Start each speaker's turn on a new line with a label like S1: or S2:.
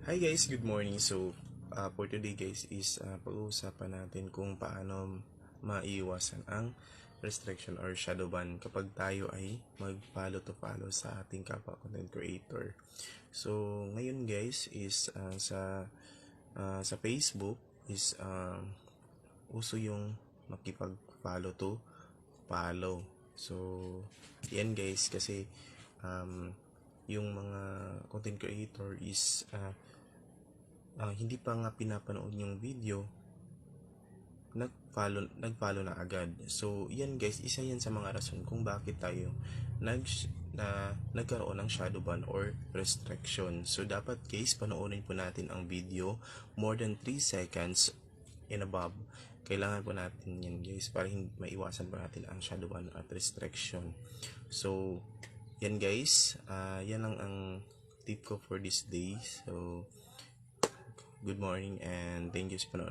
S1: Hi guys, good morning. For today guys is pag-uusapan natin kung paano maiiwasan ang restriction or shadow ban kapag tayo ay mag-follow to follow sa ating kapwa content creator. So, ngayon guys is sa Facebook is uso yung makipag-follow to follow. So, yan guys kasi yung mga content creator is hindi pa nga pinapanood yung video, nagfollow na agad. So yan guys, isa yan sa mga rason kung bakit tayo nagkaroon ng shadow ban or restriction. So dapat guys, panoorin po natin ang video more than 3 seconds and above. Kailangan po natin yan guys para maiwasan po natin ang shadow ban at restriction. So yan guys, yan lang ang tip ko for this day. So good morning and thank you sa panood.